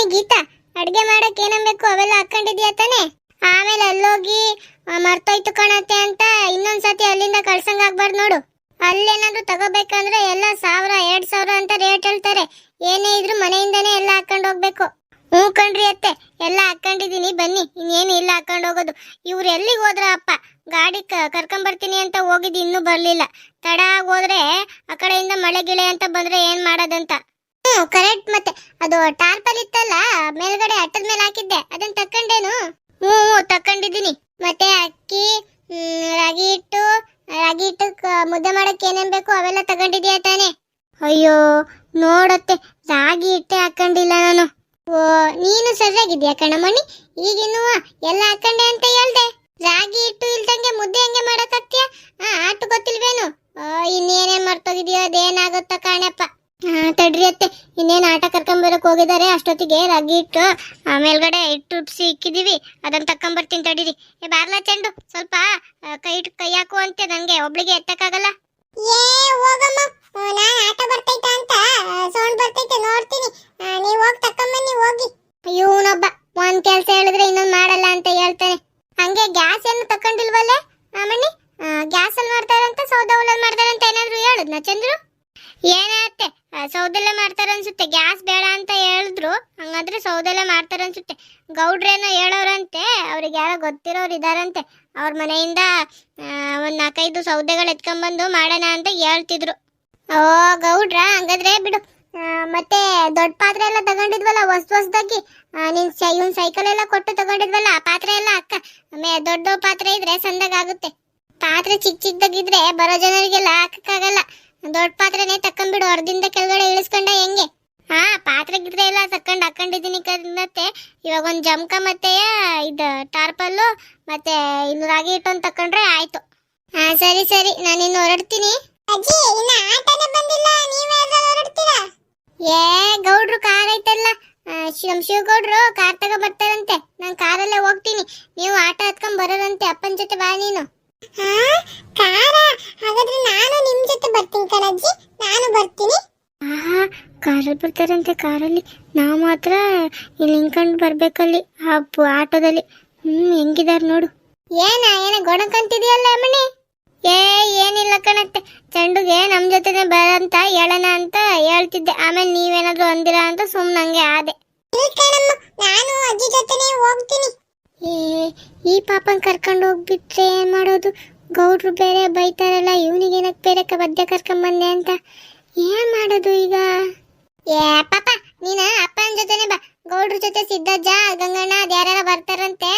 ಅಮ್ಮನಿ ಗೀತಾ, ಅಡ್ಗೆ ಮಾಡಕ್ ಏನಬೇಕು ಅವೆಲ್ಲ ಹಾಕೊಂಡಿದ್ಯಾ ತಾನೆ? ಆಮೇಲೆ ಅಲ್ಲೋಗಿ ಮರ್ತೋಯ್ತು ಕಣತ್ತೆ ಅಂತ ಇನ್ನೊಂದ್ಸತಿ ಅಲ್ಲಿಂದ ಕಳ್ಸಂಗ್ ಆಗ್ಬಾರ್ದು ನೋಡು. ಅಲ್ಲೇನಾದ್ರೂ ತಗೋಬೇಕಂದ್ರೆ ಎಲ್ಲ 1000-2000 ಅಂತ ರೇಟ್ ಹೇಳ್ತಾರೆ. ಏನೇ ಇದ್ರು ಮನೆಯಿಂದಾನೇ ಎಲ್ಲ ಹಾಕೊಂಡು ಹೋಗ್ಬೇಕು. ಹ್ಞೂ ಕಣ್ರಿ ಅತ್ತೆ, ಎಲ್ಲ ಹಾಕೊಂಡಿದೀನಿ, ಬನ್ನಿ, ಇನ್ನೇನು ಇಲ್ಲ ಹಾಕೊಂಡು ಹೋಗೋದು. ಇವ್ರು ಎಲ್ಲಿಗೆ ಹೋದ್ರ ಅಪ್ಪ? ಗಾಡಿ ಕರ್ಕೊಂಬರ್ತೀನಿ ಅಂತ ಹೋಗಿದ್ದು ಇನ್ನೂ ಬರ್ಲಿಲ್ಲ. ತಡ ಹೋದ್ರೆ ಆ ಕಡೆಯಿಂದ ಮಳೆ ಗಿಳೆ ಅಂತ ಬಂದ್ರೆ ಏನ್ ಮಾಡೋದಂತ. ಕರೆಕ್ಟ್. ಮತ್ತೆ ಅದು ಟಾರ್ಪಲ್ ಇತ್ತಲ್ಲ ಮೇಲ್ಗಡೆ ಅಟ್ಟದ ಮೇಲೆ ಹಾಕಿದ್ದೆ, ಅದನ್ನ ತಕೊಂಡೇನು? ಹ್ಞೂ ತಕೊಂಡಿದ್ದೀನಿ. ಮತ್ತೆ ಅಕ್ಕಿ, ರಾಗಿ ಹಿಟ್ಟು ಮುದ್ದೆ ಮಾಡಕ್ ಏನೇನ್ ಬೇಕು ಅವೆಲ್ಲ ತಗೊಂಡಿದ್ಯಾ ತಾನೆ? ಅಯ್ಯೋ ನೋಡತ್ತೆ, ರಾಗಿ ಹಿಟ್ಟೆ ಹಾಕೊಂಡಿಲ್ಲ ನಾನು. ಓ, ನೀನು ಸರಿಯಾಗಿದ್ಯಾ ಕಣಮಣಿ, ಈಗಿನ್ನು ಎಲ್ಲ ಹಾಕೊಂಡೆ ಅಂತ ಹೇಳ್ದೆ. ರಾಗಿ ಹಿಟ್ಟು ಇಲ್ದಂಗೆ ಮುದ್ದೆ ಹೆಂಗೆ ಮಾಡಕ್ಕಾಗ್ತೀಯ? ಆಟು ಗೊತ್ತಿಲ್ವೇನು? ಇನ್ನೇನೇನ್ ಮರ್ತೋಗಿದ್ಯೋ ಅದೇನಾಗುತ್ತ ಕಾಣಪ್ಪ. ತಡ್ರಿ ಅತ್ತೆ, ಇನ್ನೇನು ಆಟ ಕರ್ಕೊಂಬರಕ್ ಹೋಗಿದ್ದಾರೆ. ಅಷ್ಟೊತ್ತಿಗೆ ರಾಗಿ ಹಿಟ್ಟು ಮೇಲ್ಗಡೆ ಹಿಟ್ಟು ಉಪ್ಸಿ ಇಕ್ಕಿದೀವಿ, ಅದನ್ನ ತಕೊಂಬರ್ತೀನಿ ತಡೀರಿ. ಬಾರ್ಲಾ ಚೆಂಡು, ಸ್ವಲ್ಪ ಕೈ ಹಾಕು ಅಂತೆ, ನಂಗೆ ಒಬ್ಳಿಗೆ ಎತ್ತಕ್ಕಾಗಲ್ಲ. ಏ ಹೋಗಮ್ಮ, ನಾನ್ ಆಟ ಬರ್ತೈತ ಅಂತ ಸೌಂಡ್ ಬರ್ತೈತೆ ನೋಡ್ತೀನಿ, ನೀವ್ ಹೋಗಿ ತಕೊಂಬನ್ನಿ ಹೋಗಿ. ಇವನೊಬ್ಬ ಒಂದ್ ಕೆಲ್ಸ ಹೇಳಿದ್ರೆ ಇನ್ನೊಂದ್ ಮಾಡಲ್ಲ ಅಂತ ಹೇಳ್ತಾನೆ. ಹಂಗೆ ಗ್ಯಾಸ್ ಏನು ತಕೊಂಡಿಲ್ವಲ್ಲೇ ಅಮ್ಮಣ್ಣಿ? ಗ್ಯಾಸ್ ಅಲ್ಲಿ ಮಾಡ್ತಾರಂತ ಸೌದೆ ಒಲೆಯಲ್ಲಿ ಮಾಡ್ತಾರಂತ ಏನಾದ್ರು ಹೇಳಿದ್ನ ಚಂದ್ರು? ಏನಾಗುತ್ತೆ, ಸೌದೆಲ್ಲ ಮಾಡ್ತಾರ ಅನ್ಸುತ್ತೆ. ಗ್ಯಾಸ್ ಬೇಡ ಅಂತ ಹೇಳಿದ್ರು, ಹಂಗಂದ್ರೆ ಸೌದೆಲ್ಲ ಮಾಡ್ತಾರ ಅನ್ಸುತ್ತೆ. ಗೌಡ್ರೇನೋ ಹೇಳೋರಂತೆ, ಅವ್ರಿಗೆ ಯಾರೋ ಗೊತ್ತಿರೋರು ಇದಾರಂತೆ. ಅವ್ರ ಮನೆಯಿಂದ ಒಂದ್ 4-5 ಸೌದೆಗಳು ಎತ್ಕೊಂಡ್ಬಂದು ಮಾಡೋಣ ಅಂತ ಹೇಳ್ತಿದ್ರು. ಓ ಗೌಡ್ರ, ಹಂಗಾದ್ರೆ ಬಿಡು. ಮತ್ತೆ ದೊಡ್ಡ ಪಾತ್ರೆ ಎಲ್ಲ ತಗೊಂಡಿದ್ವಲ್ಲ ಹೊಸ್ದಾಗಿ, ಇವನ್ ಸೈಕಲ್ ಎಲ್ಲ ಕೊಟ್ಟು ತಗೊಂಡಿದ್ವಲ್ಲ ಆ ಪಾತ್ರೆ ಎಲ್ಲ ಅಕ್ಕ. ದೊಡ್ಡ ಪಾತ್ರೆ ಇದ್ರೆ ಸಂದಾಗುತ್ತೆ. ಪಾತ್ರೆ ಚಿಕ್ಕದಾಗಿದ್ರೆ ಬರೋ ಜನರಿಗೆಲ್ಲ ಹಾಕಕ್ಕಾಗಲ್ಲ. ದೊಡ್ಡ ಪಾತ್ರೆನೇ ತಕೊಂಡ್ಬಿಡು, ಹೊರದಿಂದ ಕೆಳಗಡೆ ಇಳಿಸ್ಕೊಂಡ ಹೆಂಗೆ? ಪಾತ್ರೆ ಗಿತ್ರೆ ಎಲ್ಲ ಹಾಕೊಂಡಿದ್ದೀನಿ ಕನ್ನತ್ತೆ. ಇವಾಗ ಒಂದ್ ಜಮಕ ಮತ್ತೆ ಇದು ಟಾರ್ಪಲ್ಲು ಮತ್ತೆ ಇನ್ನು ರಾಗಿ ಹಿಟ್ಟೊಂದು ತಕೊಂಡ್ರೆ ಆಯ್ತು. ಸರಿ, ನಾನಿನ್ನು ಹೊರಡ್ತೀನಿ. ಅಜ್ಜಿ, ಇನ್ನ ಆಟನೇ ಬಂದಿಲ್ಲ, ನೀವೇ ಹೊರಡ್ತೀರಾ? ಏ ಗೌಡ್ರು ಕಾರ್ ಐತಲ್ಲ, ನಮ್ ಶಿವಗೌಡ್ರು ಕಾರ್ ತಗೋ ಬರ್ತಾರಂತೆ. ನಾನ್ ಕಾರಲ್ಲೇ ಹೋಗ್ತೀನಿ, ನೀವು ಆಟ ಹತ್ಕೊಂಡ್ ಬರೋರಂತೆ. ಅಪ್ಪನ ಜೊತೆ ಬಾ ನೀನು. ಕಾರ? ಹಾಗಾದ್ರೆ ನಾನು ನಿಮ್ ಜೊತೆ ಬರ್ತೀನಿ ಕಣಜ್ಜಿ, ನಾನು ಬರ್ತೀನಿ. ಕಾರಲ್ಲಿ ಬರ್ತಾರಂತೆ, ಕಾರಲ್ಲಿ. ನಾವು ಮಾತ್ರ ಇಲ್ಲಿ ನಿಂತ್ಕೊಂಡು ಬರ್ಬೇಕಲ್ಲಿ ಆಟೋದಲ್ಲಿ. ಹೆಂಗಿದಾರ ನೋಡು. ಏನ ಗೊಣಕಂತಿದ್ಯಲ್ಲ ಮಣಿ? ಏನಿಲ್ಲ ಕಣತ್ತೆ, ಚಂಡುಗೆ ನಮ್ ಜೊತೆನೆ ಬರಂತ ಹೇಳೋಣ ಅಂತ ಹೇಳ್ತಿದ್ದೆ. ಆಮೇಲೆ ನೀವೇನಾದ್ರು ಅಂದಿರ ಅಂತ ಸುಮ್ನಂಗೆ ಆದೆ. ನಾನು ಅಜ್ಜಿ ಜೊತೆನೆ ಹೋಗ್ತೀನಿ. ಈ ಪಾಪನ್ ಕರ್ಕೊಂಡು ಹೋಗ್ಬಿಟ್ರೆ ಏನ್ ಮಾಡೋದು? ಗೌಡ್ರು ಬೇರೆ ಬೈತಾರಲ್ಲ, ಇವನಿಗೇನಕ್ ಬೇರೆ ಮಧ್ಯ ಕರ್ಕೊಂಡ್ ಬಂದೆ ಅಂತ. ಏನ್ ಮಾಡೋದು ಈಗ? ಪಾಪ ನೀನ ಅಪ್ಪನ ಜೊತೆನೆ ಬಾ. ಗೌಡ್ರ ಜೊತೆ ಸಿದ್ದಜ್ಜ, ಗಂಗಣ್ಣ ಅದ್ಯಾರ ಬರ್ತಾರಂತೆ.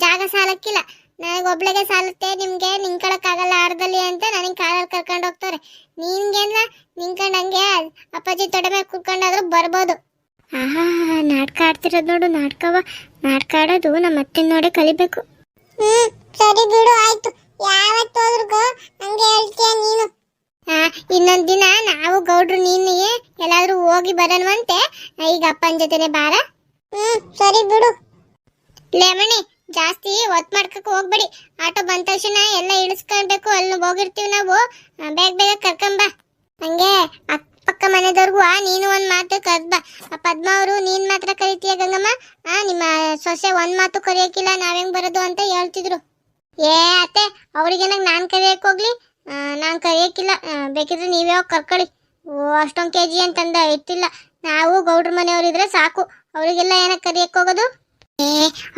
ಜಾಗ ಸಾಲಕ್ಕಿಲ್ಲ, ನನಗೆ ಒಬ್ಳಿಗೆ ಸಾಲುತ್ತೆ, ನಿಮ್ಗೆ ನಿಂಕೊಳಕ್ ಆಗಲ್ಲ ಆರ್ದಲ್ಲಿ ಅಂತ ನನಗೆ ಕಾರಲ್ಲಿ ಕರ್ಕೊಂಡು ಹೋಗ್ತಾರೆ. ನಿನ್ಗೇನ ನಿಂಕೊಂಡಂಗೆ ಅಪ್ಪಾಜಿ ತೊಡೆ ಮೇಲೆ ಕುತ್ಕೊಂಡಾದ್ರೂ ಬರ್ಬೋದು. ನಾಟಕ ಆಡ್ತಿರೋದು ನೋಡು, ನಾಟಕ ಆಡೋದು ನಮ್ಮ ಅತ್ತೆ ನೋಡಿ ಕಲಿಬೇಕು. ಸರಿ ಬಿಡು, ಆಯ್ತು. ಯಾವತ್ತೋದ್ರಿಗೂ ಹಂಗೆ ಹೇಳ್ತೀಯ ನೀನು. ಇನ್ನೊಂದ್ ದಿನ ನಾವು ಗೌಡ್ರು ನೀನು ಎಲ್ಲಾದ್ರೂ ಹೋಗಿ ಬರೋಣವಂತೆ. ಈಗ ಅಪ್ಪನ ಜೊತೆನೆ ಬಾರ. ಸರಿ ಬಿಡು. ಲೇಮಣಿ, ಜಾಸ್ತಿ ಒತ್ ಮಾಡ್ಕಕ್ ಹೋಗ್ಬೇಡಿ. ಆಟೋ ಬಂದ ತಕ್ಷಣ ಎಲ್ಲ ಇಳಿಸ್ಕೊಳ್ಬೇಕು. ಅಲ್ಲಿ ಹೋಗಿರ್ತೀವಿ ನಾವು, ಬೇಗ ಕರ್ಕೊಂಬ. ಹಂಗೆ ಅಕ್ಕಪಕ್ಕ ಮನೆದವ್ರಿಗೂ ನೀನು ಒಂದ್ ಮಾತು ಕರ್ದ. ಪದ್ಮ ಅವರು ನೀನ್ ಮಾತ್ರ ಕರಿತೀಯ ಗಂಗಮ್ಮ, ನಿಮ್ಮ ಸೊಸೆ ಒಂದ್ ಮಾತು ಕರಿಯಕ್ಕಿಲ್ಲ, ನಾವೆಂಗ್ ಬರೋದು ಅಂತ ಹೇಳ್ತಿದ್ರು. ಅತ್ತೆ, ಅವ್ರಿಗೇನಾಗ ನಾನ್ ಕರಿಯಕ್ ಹೋಗ್ಲಿ? ನಾನ್ ಕರಿಯಕ್ಕಿಲ್ಲ, ಬೇಕಿದ್ರೆ ನೀವೇ ಹೋಗಿ ಕರ್ಕೊಳ್ಳಿ. ಅಷ್ಟೊಂದ್ ಕೆಜಿ ಅಂತಂದ ಇತ್ತಿಲ್ಲ. ನಾವು ಗೌಡ್ರ ಮನೆಯವ್ರಿದ್ರೆ ಸಾಕು, ಅವ್ರಿಗೆಲ್ಲ ಏನಕ್ಕೆ ಕರಿಯಕ್ ಹೋಗೋದು?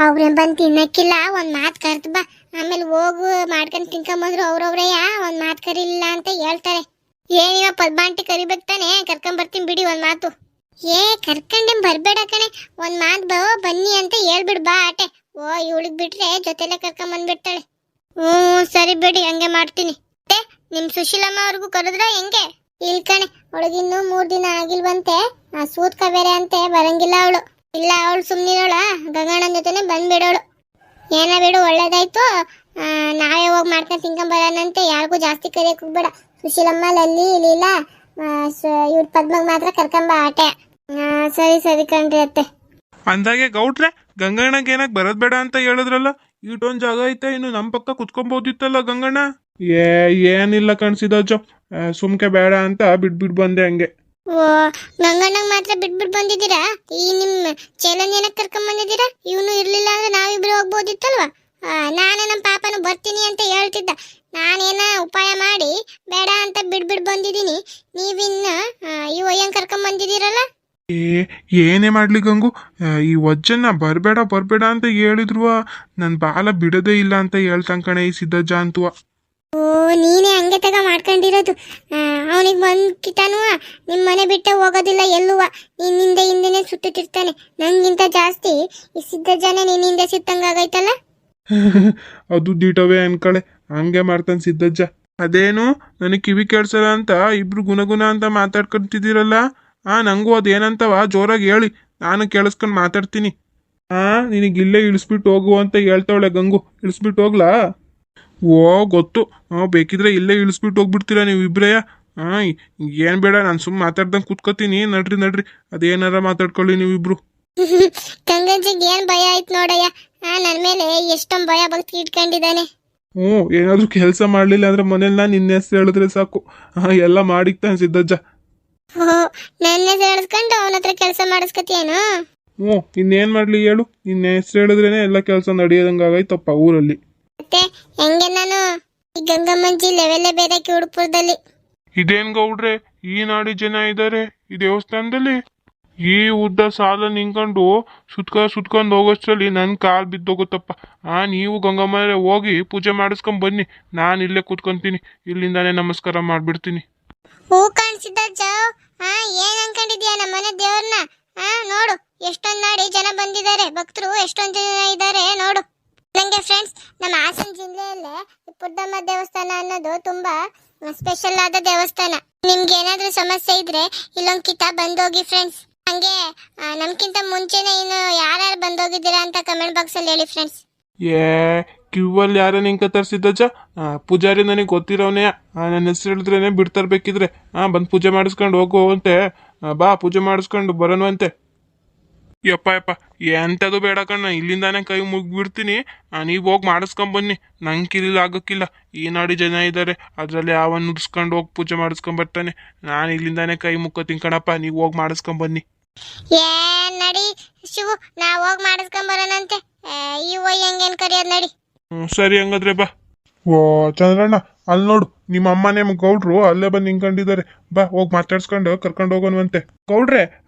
ಅವ್ರೇನ್ ಬಂದು ತಿನ್ನಕ್ಕಿಲ್ಲ, ಒಂದ್ ಮಾತು ಕರ್ದು ಬಾ. ಆಮೇಲೆ ಹೋಗು ಮಾಡ್ಕೊಂಡ್ ತಿನ್ಕೊಂಬಂದ್ರು ಅವ್ರವ್ರಯ್ಯ ಒಂದ್ ಮಾತು ಕರಿಲಿಲ್ಲ ಅಂತ ಹೇಳ್ತಾರೆ. ಏನಿವ ಪದ್ಮಾಂಟಿ ಕರಿಬೇಕು ತಾನೆ, ಕರ್ಕೊಂಡ್ ಬರ್ತೀನಿ ಬಿಡಿ ಒಂದ್ ಮಾತು. ಕರ್ಕೊಂಡೆ ಬರ್ಬೇಡ ಕಣೆ, ಒಂದ್ ಮಾತು ಬನ್ನಿ ಅಂತ ಹೇಳ್ಬಿಡ್ ಬಾ ಆಟೆ. ಇವಳಿಗೆ ಬಿಟ್ರೆ ಜೊತೆಲೆ ಕರ್ಕೊಂಡ್ ಬಂದ್ಬಿಡ್ತಾಳೆ. ಸರಿ ಬಿಡಿ, ಹಂಗೆ ಮಾಡ್ತೀನಿ. ಮತ್ತೆ ನಿಮ್ ಸುಶೀಲಮ್ಮ ಅವ್ರಿಗೂ ಕರೆದ್ರ ಹೆಂಗೆ? ಇಲ್ಕಣೆ, ಅವಳಿಗಿನ್ನು 3 ದಿನ ಆಗಿಲ್ವಂತೆ. ಸೂತ್ಕ ಬೇರೆ ಅಂತೆ, ಬರಂಗಿಲ್ಲ ಅವಳು. ಇಲ್ಲ, ಅವಳು ಸುಮ್ನಿರೋಳ, ಗಂಗಣ್ಣನ ಜೊತೆನೆ ಬಂದ್ಬಿಡೋಳು. ಏನ ಬಿಡು, ಒಳ್ಳೇದಾಯ್ತು. ನಾವೇ ಹೋಗಿ ಮಾಡ್ಕೊಂಡು ತಿನ್ಕೊಂಬರೋಣಂತೆ. ಯಾರಿಗೂ ಜಾಸ್ತಿ ಕರಿಯಕ್ ಹೋಗ್ಬೇಡ. ಸುಶೀಲಮ್ಮ, ಲಲ್ಲಿ, ಲೀಲಾ, ಇವ್ರ ಪದ್ಮಗ್ ಮಾತ್ರ ಕರ್ಕೊಂಬ ಆಟೆ. ಸರಿ ಕಣ್ರಿ ಅತ್ತೆ. ಅಂದಾಗೆ ಗೌಡ್ರೆ, ಗಂಗಣ್ಣಗೆ ಏನಕ್ ಬರೋದ್ ಬೇಡ ಅಂತ ಹೇಳಿದ್ರಲ್ಲ, ಇಟೊಂದ್ ಜಾಗ ಐತೆ, ಇನ್ನು ನಮ್ ಪಕ್ಕ ಕುತ್ಕೊಂಬೋದಿತ್ತಲ್ಲ ಗಂಗಣ್ಣ. ಏನಿಲ್ಲ ಕಣ್ಸಿದಜ್ಜ, ಸುಮ್ಕೆ ಬೇಡ ಅಂತ ಬಿಡ್ ಬಂದೆ ಹಂಗೆ. ಓ, ಗಂಗಣ್ಣಗ್ ಮಾತ್ರ ಬಿಟ್ಬಿಟ್ಟು ಬಂದಿದ್ದೀರಾ? ಈ ನಿಮ್ಮ ಚೇಲನ್ ಏನಕ್ಕೆ ಕರ್ಕೊಂಡ್ ಬಂದಿದ್ದೀರಾ? ಇವನು ಇರ್ಲಿಲ್ಲ ಅಂದ್ರೆ ನಾವಿಬ್ರು ಹೋಗ್ಬೋದಿತ್ತಲ್ವಾ? ನಾನು ನಮ್ಮ ಪಾಪನು ಬರ್ತೀನಿ ಅಂತ ಹೇಳ್ತಿದ್ದ. ನಾನೇನ ಉಪಾಯ ಮಾಡಿ ಬೇಡ ಅಂತ ಬಿಟ್ಬಿಟ್ಟು ಬಂದಿದ್ದೀನಿ. ನೀವಿನ್ನ ಈ ಒಯ್ಯಂಗ್ ಕರ್ಕೊಂಡ್ ಬಂದಿದ್ದೀರಲ್ಲ. ಏನೇ ಮಾಡ್ಲಿ ಗಂಗು, ಈ ವಜ್ಜನ್ನ ಬರ್ಬೇಡ ಅಂತ ಹೇಳಿದ್ರು ನನ್ನ ಬಾಲ ಬಿಡೋದೇ ಇಲ್ಲ ಅಂತ ಹೇಳ್ತಂಕಣೆ ಈ ಸಿದ್ದಜ್ಜ ಅಂತುವ. ಓ, ನೀನೇ ಹಂಗೆ ತಗ ಮಾಡ್ಕೊಂಡಿರೋದು. ಅವನಿಗೆ ಬಂದ್ಕಿತಾನು ನಿಮ್ಮ ಮನೆ ಬಿಟ್ಟೆ ಹೋಗೋದಿಲ್ಲ ಎಲ್ಲುವ. ನಿನ್ನಿಂದ ಹಿಂದೆನೆ ಸುತ್ತುತ್ತಿರ್ತಾನೆ. ನಂಗಿಂತ ಜಾಸ್ತಿ ಈ ಸಿದ್ದಜ್ಜನೇ ನಿನ್ನಿಂದ ಸಿತ್ತಂಗಾಗೈತಲ್ಲ. ಅದು ದಿಟವೇ ಅನ್ಕಳೆ, ಹಂಗೆ ಮಾಡ್ತಾನೆ ಸಿದ್ದಜ್ಜ. ಅದೇನು ನನಗೆ ಕಿವಿ ಕೇಳ್ಸಲ್ಲ ಅಂತ ಇಬ್ರು ಗುಣಗುಣ ಅಂತ ಮಾತಾಡ್ಕೊಂತಿದ್ದೀರಲ್ಲ. ನಂಗೂ ಅದೇನಂತವ ಜೋರಾಗಿ ಹೇಳಿ, ನಾನು ಕೇಳಿಸ್ಕೊಂಡು ಮಾತಾಡ್ತೀನಿ. ನಿನಗೆ ಇಲ್ಲೇ ಇಳಿಸ್ಬಿಟ್ಟು ಹೋಗು ಅಂತ ಹೇಳ್ತಾವಳೆ ಗಂಗು. ಇಳಿಸ್ಬಿಟ್ಟು ಹೋಗ್ಲಾ? ಓ ಗೊತ್ತು, ಬೇಕಿದ್ರೆ ಇಲ್ಲೇ ಇಳಿಸ್ಬಿಟ್ಟು ಹೋಗ್ಬಿಡ್ತೀರಾ ನೀವಿಬ್ರೇ. ಏನು ಬೇಡ, ನಾನು ಸುಮ್ಮನೆ ಮಾತಾಡ್ದಂಗೆ ಕೂತ್ಕೋತೀನಿ. ನಡ್ರಿ ಅದೇನಾರ ಮಾತಾಡ್ಕೊಳ್ಳಿ ನೀವಿಬ್ರು. ಗಂಗಜ್ಜಿಗೆ ಏನ್ ಭಯ ಆಯ್ತು ನೋಡಯ್ಯ. ನನ್ನ ಮೇಲೆ ಎಷ್ಟೊಂದು ಭಯ ಭಕ್ತಿ ಇಟ್ಕೊಂಡಿದ್ದಾನೆ. ಏನಾದ್ರೂ ಕೆಲಸ ಮಾಡ್ಲಿಲ್ಲ ಅಂದ್ರೆ ಮನೇಲಿ ನಾನು ನಿನ್ನ ಹೆಸರು ಹೇಳಿದ್ರೆ ಸಾಕು, ಎಲ್ಲ ಮಾಡಿಕ್ತಾನೆ ಸಿದ್ದಜ್ಜ. ನನ್ನ ಹೆಸರು ಹೇಳಿಸ್ಕೊಂಡು ಅವನ ಹತ್ರ ಕೆಲಸ ಮಾಡಿಸ್ಕತಿಯೇನು? ಇನ್ನೇನ್ ಮಾಡ್ಲಿ ಹೇಳು, ನಿನ್ನ ಹೆಸರು ಹೇಳಿದ್ರೇನೆ ಎಲ್ಲ ಕೆಲಸ ನಡೆಯೋದಂಗಾಗೈತಪ್ಪ ಊರಲ್ಲಿ. ಮತ್ತೆ ಹೆಂಗೆ ನಾನು ಈ ಗಂಗಮ್ಮಂಜಿ ಲೆವೆಲ್ಲೇ ಬೇರೆ ಉಡುಪುರದಲ್ಲಿ. ಇದೇನ್ ಗೌಡ್ರೆ, ಈ ನಾಡಿ ಜನ ಇದ್ದಾರೆ ಈ ದೇವಸ್ಥಾನದಲ್ಲಿ. ಈ ಉದ್ದ ಸಾಲ ನಿಂಕೊಂಡು ಸುತ್ಕೊಂಡು ಹೋಗೋಷ್ಟರಲ್ಲಿ ನನ್ನ ಕಾಲು ಬಿದ್ದೋಗುತ್ತಪ್ಪ. ನೀವು ಗಂಗಮ್ಮರೇ ಹೋಗಿ ಪೂಜೆ ಮಾಡಿಸ್ಕೊಂಡ್ ಬನ್ನಿ, ನಾನು ಇಲ್ಲೇ ಕೂತ್ಕೊಂತೀನಿ. ಇಲ್ಲಿಂದಾನೇ ನಮಸ್ಕಾರ ಮಾಡ್ಬಿಡ್ತೀನಿ. ಹೂ ಕಾಣಿಸಿದ್ದ ಏನ್ ಅನ್ಕೊಂಡಿದ್ಯಾ ನಮ್ಮ ಮನೆ ದೇವ್ರನ್ನ? ನೋಡು ಎಷ್ಟೊಂದ್ ನಾಡಿ ಜನ ಬಂದಿದ್ದಾರೆ, ಭಕ್ತರು ಎಷ್ಟೊಂದ್ ಜನ ಇದ್ದಾರೆ ನೋಡು. ನಂಗೆ ಫ್ರೆಂಡ್ಸ್, ನಮ್ಮ ಹಾಸನ ಜಿಲ್ಲೆಯಲ್ಲೇ ಪುದ್ದಮ್ಮ ದೇವಸ್ಥಾನ ಅನ್ನೋದು ತುಂಬಾ ಸ್ಪೆಷಲ್ ಆದ ದೇವಸ್ಥಾನ. ನಿಮ್ಗೆ ಏನಾದ್ರೂ ಸಮಸ್ಯೆ ಇದ್ರೆ ಇಲ್ಲೊಂದ್ಕಿತ ಬಂದೋಗಿ ಫ್ರೆಂಡ್ಸ್. ಹಂಗೆ ನಮ್ಕಿಂತ ಮುಂಚೆನೆ ಇನ್ನು ಯಾರ್ಯಾರು ಬಂದೋಗಿದ್ದೀರಾ ಅಂತ ಕಮೆಂಟ್ ಬಾಕ್ಸ್ ಅಲ್ಲಿ ಹೇಳಿ ಫ್ರೆಂಡ್ಸ್. ಕ್ಯೂವಲ್ಲಿ ಯಾರ ನಿಂಕ ತರಿಸಿದ್ದಜ್ಜ? ಪೂಜಾರಿ ನನಗೆ ಗೊತ್ತಿರೋನೇ, ನನ್ನ ಹೆಸರು ಹೇಳಿದ್ರೇನೆ ಬಿಡ್ತರ್ಬೇಕಿದ್ರೆ. ಬಂದು ಪೂಜೆ ಮಾಡಿಸ್ಕೊಂಡು ಹೋಗುವಂತೆ. ಬಾ ಪೂಜೆ ಮಾಡಿಸ್ಕೊಂಡು ಬರೋಣವಂತೆ. ಯಪ್ಪ ಎಂಥದ್ದು ಬೇಡ ಕಣ್ಣ, ಇಲ್ಲಿಂದಾನೆ ಕೈ ಮುಗಿಬಿಡ್ತೀನಿ. ನೀವು ಹೋಗಿ ಮಾಡಿಸ್ಕೊಂಬನ್ನಿ, ನಂಗೆ ಇಲ್ಲಿ ಆಗೋಕ್ಕಿಲ್ಲ. ಈ ನಾಡಿ ಜನ ಇದ್ದಾರೆ, ಅದರಲ್ಲಿ ಯಾವನ್ನ ನುಡ್ಸ್ಕೊಂಡು ಹೋಗಿ ಪೂಜೆ ಮಾಡಿಸ್ಕೊಂಬರ್ತಾನೆ. ನಾನು ಇಲ್ಲಿಂದಾನೆ ಕೈ ಮುಕ್ಕೋತೀನಿ ಕಣಪ್ಪ, ನೀವು ಹೋಗಿ ಮಾಡಿಸ್ಕೊಂಬನ್ನಿ. ನಡಿ ಶಿವು, ನಾವು ಹೋಗಿ ಮಾಡಿಸ್ಕೊಂಬರೋಣಂತೆ. ಇವ ಹೆಂಗೇನ್ ಕರಿಯೋದು ನಡಿ. ಸರಿ ಹಂಗಾದ್ರೆ ಬಾ. ಓ ಚಂದ್ರಣ್ಣ, ಅಲ್ಲಿ ನೋಡು ನಿಮ್ಮ ಅಮ್ಮನೇ ಗೌಡ್ರು ಅಲ್ಲೇ ಬಂದು ನಿಂತ್ಕೊಂಡಿದ್ದಾರೆ. ಬಾ ಹೋಗಿ ಮಾತಾಡ್ಸ್ಕೊಂಡು ಕರ್ಕೊಂಡು ಹೋಗೋಣವಂತೆ. ಗೌಡ್ರೆ,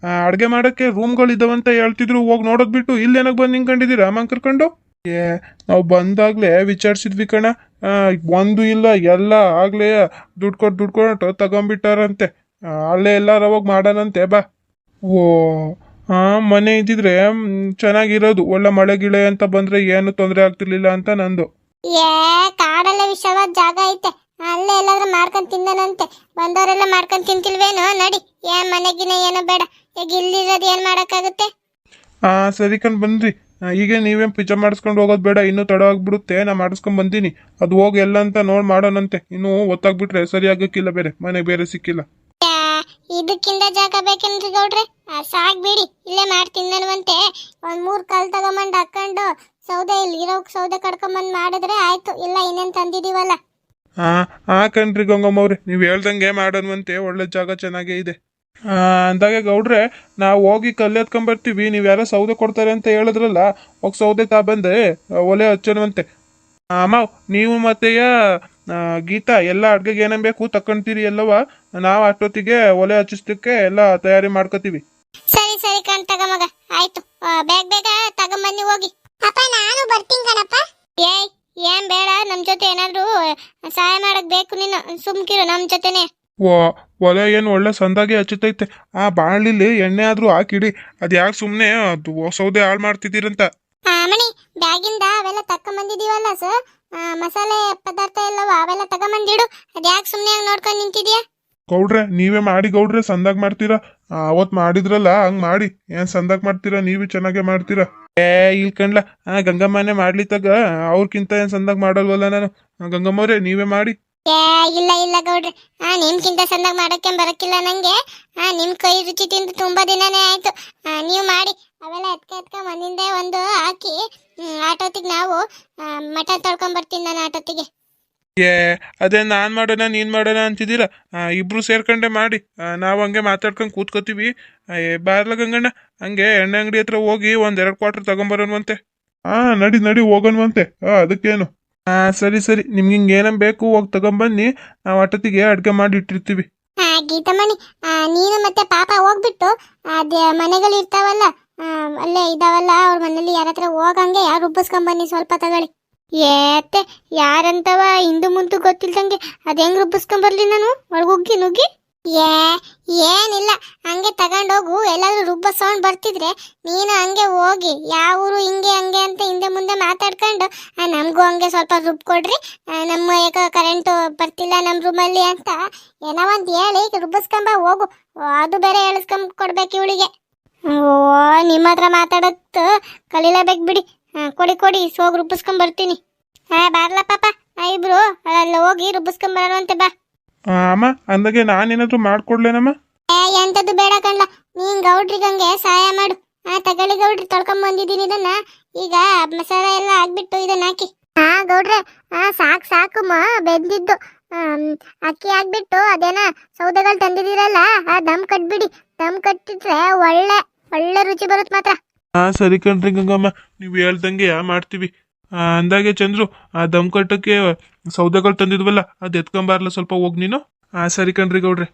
ಅಡ್ಗೆ ಮಾಡಕ್ಕೆ ರೂಮ್ಗಳು ಇದ್ದಾವಂತ ಹೇಳ್ತಿದ್ರು, ಹೋಗಿ ನೋಡೋದ್ ಬಿಟ್ಟು ಇಲ್ಲೇನಾಗ ಬಂದು ನಿಂತ್ಕೊಂಡಿದ್ದೀರಾ ಅಮ್ಮಂಗೆ ಕರ್ಕೊಂಡು? ನಾವು ಬಂದಾಗ್ಲೇ ವಿಚಾರಿಸಿದ್ವಿ ಕಣ, ಒಂದು ಇಲ್ಲ ಎಲ್ಲ ಆಗ್ಲೇ ದುಡ್ಡು ಕೊಟ್ಟು ತಗೊಂಡ್ಬಿಟ್ಟಾರಂತೆ. ಅಲ್ಲೇ ಎಲ್ಲಾರ ಹೋಗಿ ಮಾಡೋಣಂತೆ ಬಾ. ಓ ಮನೆ ಇದ್ದಿದ್ರೆ ಚೆನ್ನಾಗಿರೋದು, ಒಳ್ಳೆ ಮಳೆ ಗಿಳೆ ಅಂತ ಬಂದ್ರೆ ಏನು ತೊಂದರೆ ಆಗ್ತಿರ್ಲಿಲ್ಲ ಅಂತ ನಂದು. ಕಾಡಲ್ಲ ವಿಶಾಲವಾದ ಜಾಗ ಐತೆ, ಅಲ್ಲೇ ಎಲ್ಲಾದ್ರೂ ಮಾಡ್ಕೊಂಡ್ ತಿನ್ನನಂತೆ. ಬಂದವರೆಲ್ಲ ಮಾಡ್ಕೊಂಡ್ ತಿಂತಿಲ್ವೇನೋ? ನಡಿ, ಏನ್ ಮನೆಗಿನ ಏನೋ ಬೇಡ, ಈಗ ಇಲ್ಲಿರೋದು ಏನ್ ಮಾಡಕ್ಕಾಗುತ್ತೆ? ಸರಿ ಕಣ್ ಬನ್ರಿ. ಈಗ ನೀವೇನ್ ಪಿಜ್ಜಾ ಮಾಡಿಸ್ಕೊಂಡು ಹೋಗೋದು ಬೇಡ, ಇನ್ನೂ ತಡ ಆಗ್ಬಿಡುತ್ತೆ. ನಾ ಮಾಡಿಸ್ಕೊಂಡ್ ಬಂದೀನಿ, ಅದು ಹೋಗಿ ಎಲ್ಲ ಅಂತ ನೋಡ್ ಮಾಡೋಣಂತೆ. ಇನ್ನು ಒತ್ತಾಗ್ಬಿಟ್ರೆ ಸರಿ ಆಗಕ್ಕಿಲ್ಲ, ಬೇರೆ ಮನೆ ಬೇರೆ ಸಿಕ್ಕಿಲ್ಲ. ಇದಕ್ಕಿಂತ ಜಾಗ ಬೇಕೇನ್ರಿ ಗೌಡ್ರೆ? ಸಾಕ್ ಬಿಡಿ, ಇಲ್ಲೇ ಮಾಡಿ ತಿನ್ನಲ್ವಂತೆ. ಒಂದ್ 3 ಕಾಲ್ ತಗೊಂಬಂದ್ ಹಾಕೊಂಡು ಸೌದೆ ಇಲ್ಲಿ ಇರೋ ಸೌದೆ ಕಡ್ಕೊಂಬಂದ್ ಮಾಡಿದ್ರೆ ಆಯ್ತು. ಇಲ್ಲ ಇನ್ನೇನ್ ತಂದಿದೀವಲ್ಲ. ಕಣ್ರಿ ಗಂಗಮ್ಮವ್ರೆ, ನೀವು ಹೇಳ್ದಂಗೆ ಮಾಡೋಣವಂತೆ. ಒಳ್ಳೆ ಜಾಗ ಚೆನ್ನಾಗೇ ಇದೆ. ಅಂದಾಗೆ ಗೌಡ್ರೆ, ನಾವು ಹೋಗಿ ಕಲ್ಲು ಎತ್ಕೊಂಬರ್ತೀವಿ. ನೀವು ಯಾರೋ ಸೌದೆ ಕೊಡ್ತಾರೆ ಅಂತ ಹೇಳಿದ್ರಲ್ಲ, ಹೋಗಿ ಸೌದೆ ತಗೊಂಬಂದೆ ಒಲೆ ಹಚ್ಚೋಣವಂತೆ. ಅಮ್ಮ, ನೀವು ಮತ್ತೆಯ ಗೀತಾ ಎಲ್ಲ ಅಡ್ಗೆಗೆ ಏನೇನು ಬೇಕು ತಕೊಂತೀರಿ ಎಲ್ಲವ. ನಾವು ಅಷ್ಟೊತ್ತಿಗೆ ಒಲೆ ಹಚ್ಚಿಸ್ಲಿಕ್ಕೆ ಎಲ್ಲ ತಯಾರಿ ಮಾಡ್ಕೋತೀವಿ. ಸರಿ ಕಣ್ ತಗ ಮಗ, ಆಯ್ತು. ಬೇಗ ತಗೊಂಬನ್ನಿ ಹೋಗಿ. ಅಪ್ಪ ನಾನು ಬರ್ತೀನಿ ಕಣಪ್ಪ. ಏನ್ ಬೇಡ, ನಮ್ ಜೊತೆ ಏನಾದ್ರು ಸಹಾಯ ಮಾಡಕ್ ಬೇಕು ನೀನು, ಸುಮ್ಕಿರು ನಮ್ ಜೊತೆನೆ. ಒಲೆ ಏನು ಒಳ್ಳೆ ಸಂದಾಗೆ ಹಚ್ಚುತ್ತೈತೆ. ಬಾಣಲಿಲಿ ಎಣ್ಣೆ ಆದ್ರೂ ಹಾಕಿಡಿ. ಅದ್ ಯಾಕೆ ಸುಮ್ನೆ ಅದು ಸೌದೆ ಹಾಳು ಮಾಡ್ತಿದ್ದೀರಂತ. ಮಣಿ, ಬ್ಯಾಗಿಂದ ಅವೆಲ್ಲ ತಕೊಂಬಂದಿದೀವಲ್ಲ ಸರ್, ಮಸಾಲೆ ಪದಾರ್ಥ ಎಲ್ಲವ ಅವೆಲ್ಲ ತಗೊಂಬಂದಿಡು. ಅದ್ಯಾಕೆ ಸುಮ್ನೆ ಹಂಗ್ ನೋಡ್ಕೊಂಡ್ ನಿಂತಿದ್ಯಾ? ಗೌಡ್ರೆ, ನೀವೇ ಮಾಡಿ ಗೌಡ್ರೆ, ಸಂದಾಗ್ ಮಾಡ್ತೀರಾ. ಅವತ್ ಮಾಡಿದ್ರಲ್ಲ ಹಂಗ್ ಮಾಡಿ. ಏನ್ ಸಂದಾಗ್ ಮಾಡ್ತೀರಾ, ನೀವೇ ಚೆನ್ನಾಗೆ ಮಾಡ್ತೀರಾ. ಇಲ್ ಕಣ್ಲ, ಗಂಗಮ್ಮನೇ ಮಾಡ್ಲಿ ತಗ, ಅವ್ರಕ್ಕಿಂತ ಏನ್ ಸಂದಾಗ್ ಮಾಡಲ್ವಲ್ಲ ನಾನು. ಗಂಗಮ್ಮವ್ರೆ, ನೀವೇ ಮಾಡಿ. ಇಲ್ಲ ಗೌಡ್ರೆ, ನಿಮ್ಗಿಂತ ಸಂದಾಗ ಮಾಡಕ್ಕೆ ಬರಕ್ಕಿಲ್ಲ ನಂಗೆ. ನಿಮ್ ಕೈ ರುಚಿ ತಿಂದು ತುಂಬಾ ದಿನನೇ ಆಯ್ತು. ನೀವು ಮಾಡಿ. ಅವೆಲ್ಲ ಎತ್ಕ ಮನಿಂದ ಒಂದು ಹಾಕಿ ಆಟೋತಿಗೆ ನಾವು ಮಟನ್ ತೊಳ್ಕೊಂಡ್ ಬರ್ತೀನಿ ನಾನು ಆಟೋತಿಗೆ. ಏ ಅದೇ ನಾನ್ ಮಾಡೋಣ ನೀನ್ ಮಾಡೋಣ ಅಂತಿದ್ದೀರಾ ಇಬ್ರು ಸೇರ್ಕೊಂಡೆ ಮಾಡಿ ನಾವು ಹಂಗೆ ಮಾತಾಡ್ಕೊಂಡು ಕೂತ್ಕೋತೀವಿ. ಬಾರ್ಲ ಗಂಗಣ್ಣ, ಹಂಗೆ ಎಣ್ಣೆ ಅಂಗಡಿ ಹತ್ರ ಹೋಗಿ 1-2 ಕ್ವಾರ್ಟರ್ ತಗೊಂಬರೋನ್ವಂತೆ. ನಡಿ ನಡಿ ಹೋಗೋನ್ವಂತೆ. ಅದಕ್ಕೇನು. ಸರಿ ಸರಿ, ನಿಮ್ಗೆ ಹಿಂಗೆ ಏನಮ್ ಬೇಕು ಹೋಗಿ ತಗೊಂಬನ್ನಿ. ನಾವು ಅಟತಿಗೆ ಅಡ್ಗೆ ಮಾಡಿ ಇಟ್ಟಿರ್ತೀವಿ. ಗೀತಮ್ಮನಿ, ನೀನು ಮತ್ತೆ ಪಾಪ ಹೋಗ್ಬಿಟ್ಟು ಅದೇ ಮನೆಗಳು ಇರ್ತಾವಲ್ಲ, ಅಲ್ಲೇ ಇದಾವಲ್ಲ ಅವ್ರ ಮನೇಲಿ ಯಾರ ಹತ್ರ ಹೋಗಂಗೆ ಯಾರು ರುಬ್ಬಿಸ್ಕೊಂಬನ್ನಿ ಸ್ವಲ್ಪ ತಗೊಳ್ಳಿ. ಏತೆ ಯಾರಂತವ ಹಿಂದು ಮುಂತು ಗೊತ್ತಿಲ್ದಂಗೆ ಅದ್ ಹೆಂಗ್ ರುಬ್ಬಿಸ್ಕೊಂಬರ್ಲಿ ನಾನು ಒಳಗುಗ್ಗಿ ನುಗ್ಗಿ? ಏನಿಲ್ಲ, ಹಂಗೆ ತಗೊಂಡೋಗು. ಎಲ್ಲಾದ್ರೂ ರುಬ್ಬ ಸೌಂಡ್ ಬರ್ತಿದ್ರೆ ನೀನು ಹಂಗೆ ಹೋಗಿ ಯಾವ ಊರು ಹಿಂಗೆ ಹಂಗೆ ಅಂತ ಹಿಂದೆ ಮುಂದೆ ಮಾತಾಡ್ಕೊಂಡು ನಮಗೂ ಹಂಗೆ ಸ್ವಲ್ಪ ರುಬ್ಕೊಡ್ರಿ, ನಮ್ಮ ಯಾಕ ಕರೆಂಟು ಬರ್ತಿಲ್ಲ ನಮ್ಮ ರೂಮಲ್ಲಿ ಅಂತ ಏನೋ ಒಂದು ಹೇಳಿ ರುಬ್ಬಿಸ್ಕೊಂಬ ಹೋಗು. ಅದು ಬೇರೆ ಹೇಳಿಸ್ಕೊಂಡ್ ಕೊಡ್ಬೇಕು ಇವಳಿಗೆ. ಓ, ನಿಮ್ಮ ಹತ್ರ ಮಾತಾಡೋದು ಕಲೀಲೇಬೇಕು ಬಿಡಿ. ಕೊಡಿ ಕೊಡಿ, ಹೋಗಿ ರುಬ್ಬಿಸ್ಕೊಂಡ್ ಬರ್ತೀನಿ. ಬಾರ್ಲ ಪಾಪ, ಇಬ್ರು ಅಲ್ಲ ಹೋಗಿ ರುಬ್ಬಿಸ್ಕೊಂಡ್ ಬರೋಂತೆ ಬಾ. ಅಮ್ಮ ಅಂದಾಗೆ ನಾನೇನಾದ್ರೂ ಮಾಡ್ಕೊಡ್ಲೇನಮ್ಮ? ಎಂತದ್ದು ಬೇಡ ಕಣ್ಲ, ನೀನ್ ಗೌಡ್ರಿಗಂಗೆ ಸಹಾಯ ಮಾಡು. ತಗೊಳ್ಳಿ ಗೌಡ್ರಿ, ತೊಳ್ಕೊಂಡ್ ಬಂದಿದ್ದೀನಿ ಇದನ್ನ. ಈಗ ಮಸಾಲೆ ಎಲ್ಲ ಹಾಕ್ಬಿಟ್ಟು ಇದನ್ನ ಹಾಕಿ. ಗೌಡ್ರೆ, ಸಾಕು ಸಾಕಮ್ಮ ಬೆಂದಿದ್ದು. ಅಕ್ಕಿ ಹಾಕ್ಬಿಟ್ಟು ಅದೇನ ಸೌದೆಗಳು ತಂದಿದ್ದೀರಲ್ಲ, ದಮ್ ಕಟ್ಬಿಡಿ. ದಮ್ ಕಟ್ಟಿದ್ರೆ ಒಳ್ಳೆ ಒಳ್ಳೆ ರುಚಿ ಬರುತ್ತೆ ಮಾತ್ರ. ಸರಿ ಕಣ್ರಿ ಗಂಗಮ್ಮ, ನೀವು ಹೇಳ್ದಂಗೆ ಮಾಡ್ತೀವಿ. ಅಂದಾಗೆ ಚಂದ್ರು, ದಮ್ ಕಟ್ಟಕ್ಕೆ ಸೌದೆಗಳು ತಂದಿದ್ವಲ್ಲ ಅದ್ ಎತ್ಕೊಂಬಾರ್ಲ ಸ್ವಲ್ಪ ಹೋಗ್ ನೀನು. ಸರಿ ಕಣ್ರಿ ಗೌಡ್ರೆ.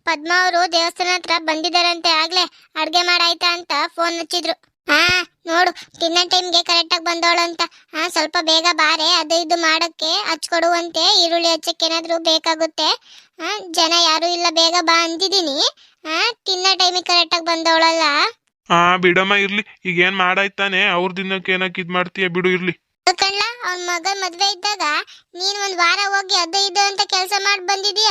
ಪದ್ಮ ಅವರು ದೇವಸ್ಥಾನ ಹತ್ರ ಬಂದಿದ್ದಾರಂತೆ, ಆಗ್ಲೇ ಅಡ್ಗೆ ಮಾಡಾಯ್ತಾ ಅಂತ ಫೋನ್ ಹಚ್ಚಿದ್ರು. ನೋಡು, ತಿನ್ನೋ ಟೈಮ್ಗೆ ಕರೆಕ್ಟ್ ಆಗಿ ಬಂದೋಳು ಅಂತ. ಸ್ವಲ್ಪ ಬೇಗ ಬಾರೆ, ಅದು ಇದು ಮಾಡಕ್ಕೆ ಹಚ್ಕೊಡುವಂತೆ. ಈರುಳ್ಳಿ ಹಚ್ಚಕ್ಕೆ ಏನಾದ್ರು ಬೇಕಾಗುತ್ತೆ. ಜನ ಯಾರು ಇಲ್ಲ, ಬೇಗ ಬಾ ಅಂತಿದ್ದೀನಿ. ತಿನ್ನೋ ಟೈಮಿಗೆ ಕರೆಕ್ಟ್ ಆಗಿ ಬಂದವಳಲ್ಲ. ಬಿಡಮ್ಮ ಇರ್ಲಿ, ಈಗ ಏನ್ ಮಾಡಾಯ್ತಾನೆ ಅವ್ರ ದಿನಕ್ಕೆ ಏನಕ್ಕೆ ಇದ್ ಮಾಡ್ತೀಯ, ಬಿಡು ಇರ್ಲಿ. ಕಣ್ಲ, ಅವ್ನ ಮಗನ್ ಮದ್ವೆ ಇದ್ದಾಗ ನೀನ್ ಒಂದ್ ವಾರ ಹೋಗಿ ಅದು ಇದು ಅಂತ ಕೆಲಸ ಮಾಡಿ ಬಂದಿದೀಯ.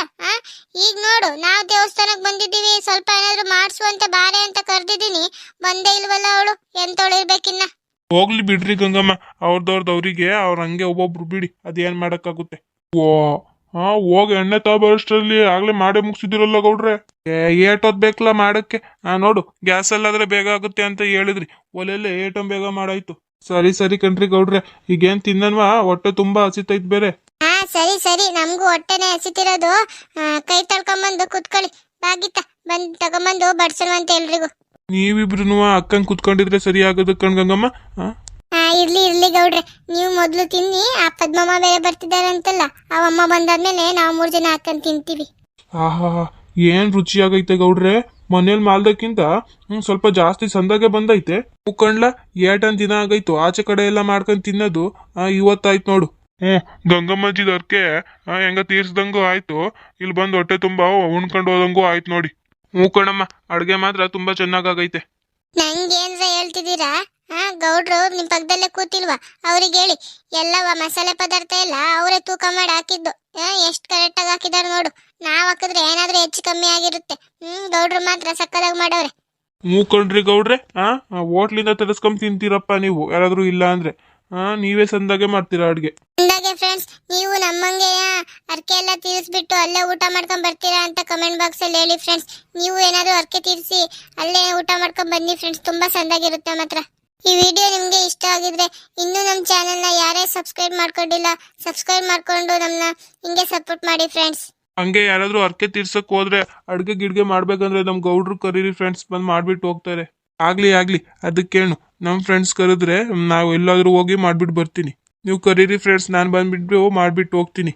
ಈಗ ನೋಡು, ನಾವು ದೇವಸ್ಥಾನಕ್ ಬಂದಿದ್ದೀವಿ, ಸ್ವಲ್ಪ ಏನಾದ್ರು ಮಾಡ್ಸುವಂತೆ ಬಾರೆ ಅಂತ ಕರ್ದಿದ್ದೀನಿ, ಬಂದೇ ಇಲ್ವಲ್ಲ ಅವಳು. ಎಂತೊಳಿರ್ಬೇಕಿನ್ನ. ಹೋಗ್ಲಿ ಬಿಡ್ರಿ ಗಂಗಮ್ಮ, ಅವ್ರದವ್ರಿಗೆ ಅವ್ರ ಹಂಗೆ ಒಬ್ಬೊಬ್ರು ಬಿಡಿ, ಅದೇನ್ ಮಾಡಕ್ಕಾಗುತ್ತೆ. ಹೋಗಿ ಎಣ್ಣೆ ತಗೊಬರೋಷ್ಟ್ರಲ್ಲಿ ಆಗ್ಲೇ ಮಾಡೇ ಮುಗಿಸಿದಿರಲ್ಲ ಗೌಡ್ರೆ. ಏಟೋದ್ ಬೇಕಲ್ಲ ಮಾಡಕ್ಕೆ. ನೋಡು, ಗ್ಯಾಸ್ ಅಲ್ಲಾದ್ರೆ ಬೇಗ ಆಗುತ್ತೆ ಅಂತ ಹೇಳಿದ್ರಿ, ಒಲೆಯಲ್ಲೇ ಏಟಂ ಬೇಗ ಮಾಡಾಯ್ತು. ಸರಿ ಸರಿ ಕಣ್ರಿ ಗೌಡ್ರೆ, ಈಗೇನ್ ತಿನ್ನನ್ವಾ? ಹೊಟ್ಟೆ ತುಂಬಾ ಹಸಿತೈತ್ ಬೇರೆ. ಸರಿ ಸರಿ, ನಮಗೂ ಹೊಟ್ಟೆನೆ ಹಸಿತಿರೋದು. ಕೈ ತೊಳ್ಕೊಂಬಂದು ಕುತ್ಕೊಳ್ಳಿ. ಬಾಗಿತ್ತ ಬಂದ್ ತಗೊಂಬಂದು ಬಡ್ಸಲ್ವಂತ ಎಲ್ರಿಗೂ. ನೀವಿಬ್ರು ಅಕ್ಕಂಗ್ ಕುತ್ಕೊಂಡಿದ್ರೆ ಸರಿ ಆಗೋದು ಕಣ್ ಗಂಗಮ್ಮ. ಇರ್ಲಿ ಇರ್ಲಿ ಗೌಡ್ರೆ, ನೀವು ಮೊದ್ಲು ತಿನ್ನಿ. ಆ ಪದ್ಮಮ್ಮ ಬೇರೆ ಬರ್ತಿದಾರಂತಲ್ಲ, ಅವಮ್ಮ ಬಂದಾದ್ಮೇಲೆ ನಾವು 3 ಜನ ಹಾಕೊಂಡ್ ತಿಂತೀವಿ. ಏನ್ ರುಚಿಯಾಗೈತೆ ಗೌಡ್ರೆ, ಮನೇಲಿ ಮಾಲ್ದಕ್ಕಿಂತ ಸ್ವಲ್ಪ ಜಾಸ್ತಿ ಸಂದಾಗೆ ಬಂದೈತೆ. ಕಣ್ಲ, ಏಟನ್ ದಿನ ಆಗೈತು ಆಚೆ ಕಡೆ ಎಲ್ಲ ಮಾಡ್ಕೊಂಡ್ ತಿನ್ನೋದು. ಇವತ್ತಾಯ್ತು ನೋಡು. ಗಂಗಮ್ಮಜ್ಜಿದ ಅರ್ಕೆ ಹೆಂಗ ತೀರ್ಸ್ದಂಗೂ ಆಯ್ತು, ಇಲ್ಲಿ ಬಂದು ಹೊಟ್ಟೆ ತುಂಬಾ ಉಣ್ಕೊಂಡು ಹೋದಂಗೂ ಆಯ್ತು ನೋಡಿ. ಕಣಮ್ಮ, ಅಡ್ಗೆ ಮಾತ್ರ ತುಂಬಾ ಚೆನ್ನಾಗೈತೆ. ನಂಗೇನ್ರ ಹೇಳ್ತಿದ್ದೀರಾ? ಗೌಡ್ರು ನಿಮ್ ಪಕ್ಕದಲ್ಲೇ ಕೂತಿಲ್ವಾ? ಅವ್ರಿಗೆ ಹೇಳಿ, ಎಲ್ಲವ ಮಸಾಲೆ ಪದಾರ್ಥ ಎಲ್ಲ ಅವರೇ ತೂಕ ಮಾಡಿ ಹಾಕಿದ್ದು. ಎಷ್ಟು ಕರೆಕ್ಟ್ ಆಗಿ ಹಾಕಿದಾರೆ ನೋಡು. ನಾವ್ ಹಾಕಿದ್ರೆ ಏನಾದ್ರೂ ಹೆಚ್ಚು ಕಮ್ಮಿ ಆಗಿರುತ್ತೆ. ಗೌಡ್ರು ಮಾತ್ರ ಸಕ್ಕದಾಗಿ ಮಾಡವ್ರೆ. ಕಣ್ರಿ ಗೌಡ್ರೆ, ಹೋಟ್ಲಿಂದ ತರಿಸ್ಕೊಂಡ್ ತಿಂತೀರಪ್ಪ ನೀವು, ಯಾರಾದ್ರೂ ಇಲ್ಲ ಅಂದ್ರೆ. ನೀವೇ ಸಂದಾಗೆ ಮಾಡ್ತೀರಾ ಅಡ್ಗೆ. ಸಂದಾಗೆ ಫ್ರೆಂಡ್ಸ್, ನೀವು ನಮ್ಮಂಗೆ ಅರ್ಕೆ ಎಲ್ಲ ತೀರಿಸ್ಬಿಟ್ಟು ಅಲ್ಲೇ ಊಟ ಮಾಡ್ಕೊಂಡ್ ಬರ್ತೀರಾ ಅಂತ ಕಮೆಂಟ್ ಬಾಕ್ಸ್ ಅಲ್ಲಿ ಹೇಳಿ ಫ್ರೆಂಡ್ಸ್. ನೀವು ಏನಾದ್ರೂ ಅರ್ಕೆ ತೀರಿಸಿ ಅಲ್ಲೇ ಊಟ ಮಾಡ್ಕೊಂಡ್ ಬನ್ನಿ ಫ್ರೆಂಡ್ಸ್, ತುಂಬಾ ಸಂದಾಗಿರುತ್ತೆ ಮಾತ್ರ. ಈ ವಿಡಿಯೋ ನಿಮ್ಗೆ ಇಷ್ಟ ಆಗಿದ್ರೆ ಇನ್ನೂ ನಮ್ಮ ಚಾನೆಲ್ನ ಯಾರೇ ಸಬ್ಸ್ಕ್ರೈಬ್ ಮಾಡ್ಕೊಂಡಿಲ್ಲ, ಸಬ್ಸ್ಕ್ರೈಬ್ ಮಾಡ್ಕೊಂಡು ನಮ್ಮನ್ನ ಹಿಂಗೆ ಸಪೋರ್ಟ್ ಮಾಡಿ ಫ್ರೆಂಡ್ಸ್. ಹಂಗೆ ಯಾರಾದ್ರೂ ಅರ್ಕೆ ತೀರ್ಸಕ್ ಹೋದ್ರೆ ಅಡ್ಗೆ ಗಿಡ್ಗೆ ಮಾಡ್ಬೇಕಂದ್ರೆ ನಮ್ ಗೌಡ್ರು ಕರೀರಿ ಫ್ರೆಂಡ್ಸ್, ಬಂದ್ ಮಾಡ್ಬಿಟ್ಟು ಹೋಗ್ತಾರೆ. ಆಗ್ಲಿ ಅದಕ್ಕೇನು, ನಮ್ ಫ್ರೆಂಡ್ಸ್ ಕರೆದ್ರೆ ನಾವು ಎಲ್ಲಾದ್ರೂ ಹೋಗಿ ಮಾಡ್ಬಿಟ್ಟು ಬರ್ತೀನಿ. ನೀವು ಕರೀರಿ ಫ್ರೆಂಡ್ಸ್, ನಾನು ಬಂದ್ಬಿಟ್ಟು ಮಾಡ್ಬಿಟ್ಟು ಹೋಗ್ತೀನಿ.